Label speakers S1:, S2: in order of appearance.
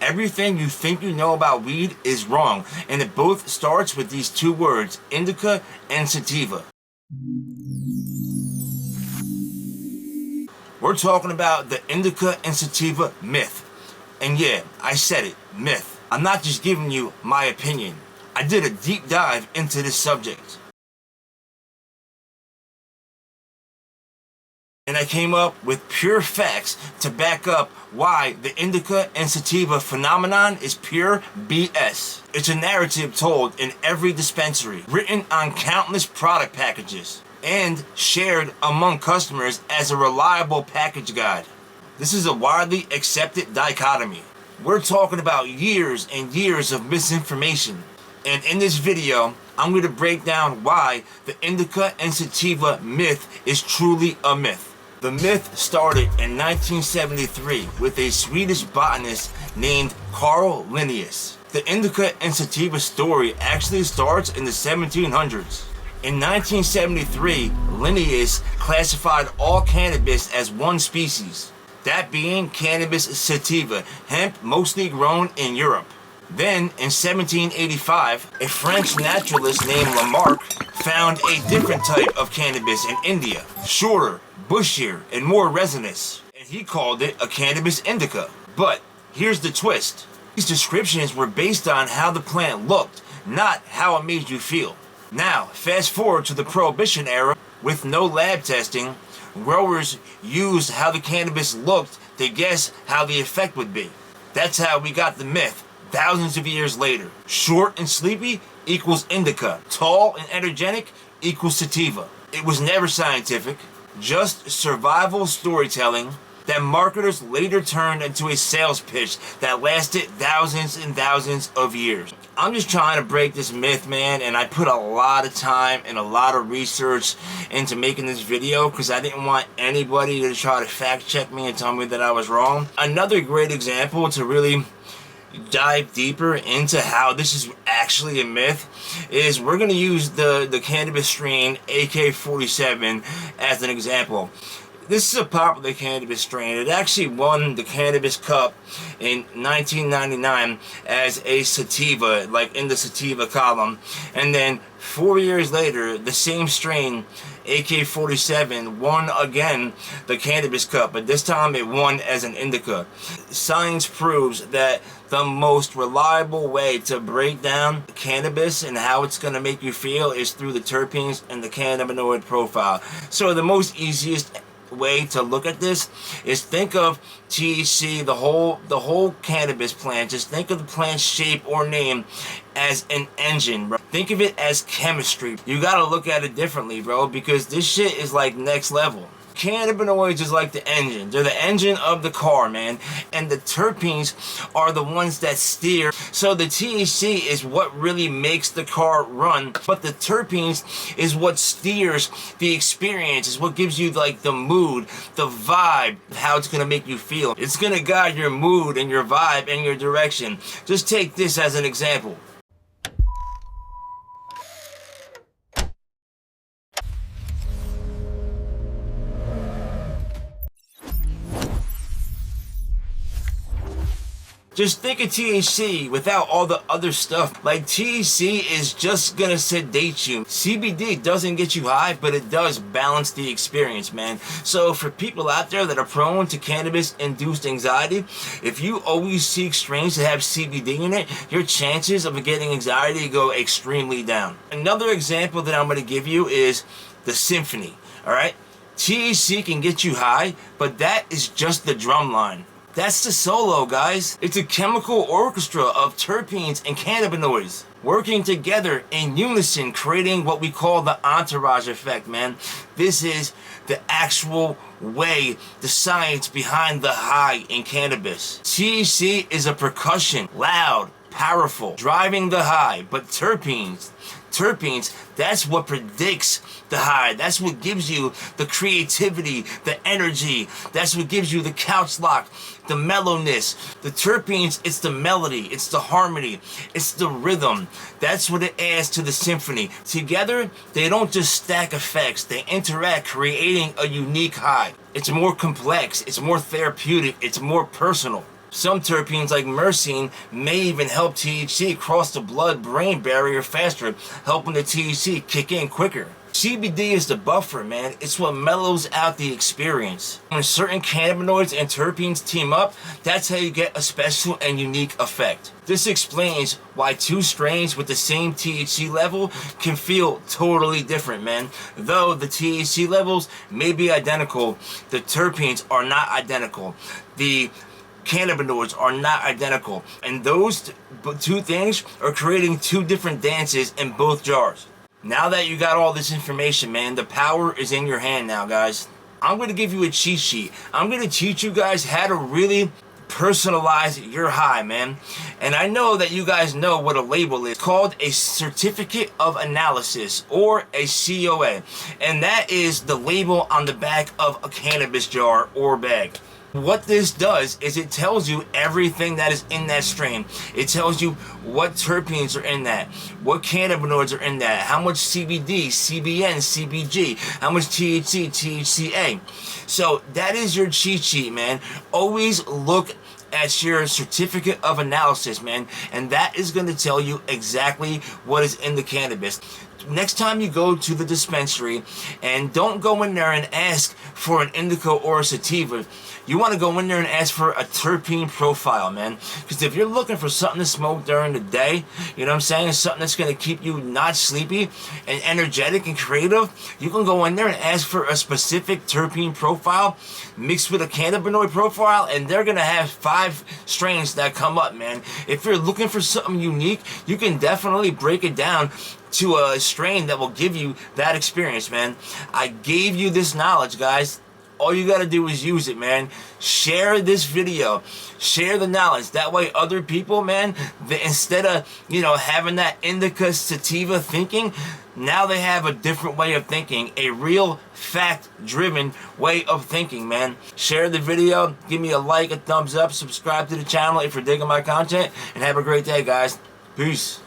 S1: everything you think you know about weed is wrong, and it both starts with these two words, indica and sativa. We're talking about the indica and sativa myth. And yeah, I said it, myth. I'm not just giving you my opinion. I did a deep dive into this subject. And I came up with pure facts to back up why the indica and sativa phenomenon is pure BS. It's a narrative told in every dispensary, written on countless product packages, and shared among customers as a reliable package guide. This is a widely accepted dichotomy. We're talking about years and years of misinformation. And in this video, I'm going to break down why the indica and sativa myth is truly a myth. The myth started in 1973 with a Swedish botanist named Carl Linnaeus. The indica and sativa story actually starts in the 1700s. In 1973, Linnaeus classified all cannabis as one species, that being Cannabis sativa, hemp mostly grown in Europe. Then, in 1785, a French naturalist named Lamarck found a different type of cannabis in India, shorter, bushier, and more resinous, and he called it a Cannabis indica. But here's the twist. These descriptions were based on how the plant looked, not how it made you feel. Now, fast forward to the Prohibition era. With no lab testing, growers used how the cannabis looked to guess how the effect would be. That's how we got the myth thousands of years later. Short and sleepy equals indica. Tall and energetic equals sativa. It was never scientific, just survival storytelling that marketers later turned into a sales pitch that lasted thousands and thousands of years. I'm just trying to break this myth, man, and I put a lot of time and a lot of research into making this video because I didn't want anybody to try to fact check me and tell me that I was wrong. Another great example to really dive deeper into how this is actually a myth is we're going to use the cannabis strain AK-47 as an example. This is a popular cannabis strain. It actually won the Cannabis Cup in 1999 as a sativa, like in the sativa column. And then 4 years later, the same strain, AK-47, won again the Cannabis Cup, but this time it won as an indica. Science proves that the most reliable way to break down cannabis and how it's going to make you feel is through the terpenes and the cannabinoid profile. So the most easiest way to look at this is think of THC, the whole cannabis plant. Just think of the plant's shape or name as an engine, bro. Think of it as chemistry. You gotta look at it differently, bro, because this shit is like next level. Cannabinoids is like the engine. They're the engine of the car, man. And the terpenes are the ones that steer. So the THC is what really makes the car run. But the terpenes is what steers the experience. Is what gives you like the mood, the vibe, how it's going to make you feel. It's going to guide your mood and your vibe and your direction. Just take this as an example. Just think of THC without all the other stuff. Like THC is just gonna sedate you. CBD doesn't get you high, but it does balance the experience, man. So for people out there that are prone to cannabis-induced anxiety, if you always seek strains that have CBD in it, your chances of getting anxiety go extremely down. Another example that I'm gonna give you is the symphony, all right? THC can get you high, but that is just the drum line. That's the solo, guys. It's a chemical orchestra of terpenes and cannabinoids working together in unison, creating what we call the entourage effect, man. This is the actual way, the science behind the high in cannabis. THC is a percussion, loud, powerful, driving the high, but terpenes, that's what predicts the high. That's what gives you the creativity, the energy. That's what gives you the couch lock, the mellowness. The terpenes, it's the melody, it's the harmony, it's the rhythm. That's what it adds to the symphony. Together, they don't just stack effects, they interact, creating a unique high. It's more complex, it's more therapeutic, it's more personal. Some terpenes like myrcene may even help THC cross the blood-brain barrier faster, helping the THC kick in quicker. CBD is the buffer, man. It's what mellows out the experience. When certain cannabinoids and terpenes team up, that's how you get a special and unique effect. This explains why two strains with the same THC level can feel totally different, man. Though the THC levels may be identical, the terpenes are not identical. The cannabinoids are not identical. And those two things are creating two different dances in both jars. Now that you got all this information, man, the power is in your hand now, guys. I'm going to give you a cheat sheet. I'm going to teach you guys how to really personalize your high, man. And I know that you guys know what a label is. It's called a certificate of analysis, or a COA. And that is the label on the back of a cannabis jar or bag. What this does is it tells you everything that is in that strain. It tells you what terpenes are in that, what cannabinoids are in that, how much CBD, CBN, CBG, how much THC, THCA. So that is your cheat sheet, man. Always look at your certificate of analysis, man, and that is going to tell you exactly what is in the cannabis. Next time you go to the dispensary, and don't go in there and ask for an indica or a sativa. You want to go in there and ask for a terpene profile, man. Because if you're looking for something to smoke during the day, you know what I'm saying, something that's going to keep you not sleepy and energetic and creative, you can go in there and ask for a specific terpene profile mixed with a cannabinoid profile, and they're going to have 5 strains that come up, man. If you're looking for something unique, you can definitely break it down to a strain that will give you that experience, man. I gave you this knowledge, guys. All you gotta do is use it, man. Share this video. Share the knowledge. That way other people, man, instead of, having that indica sativa thinking, now they have a different way of thinking. A real fact-driven way of thinking, man. Share the video. Give me a like, a thumbs up. Subscribe to the channel if you're digging my content. And have a great day, guys. Peace.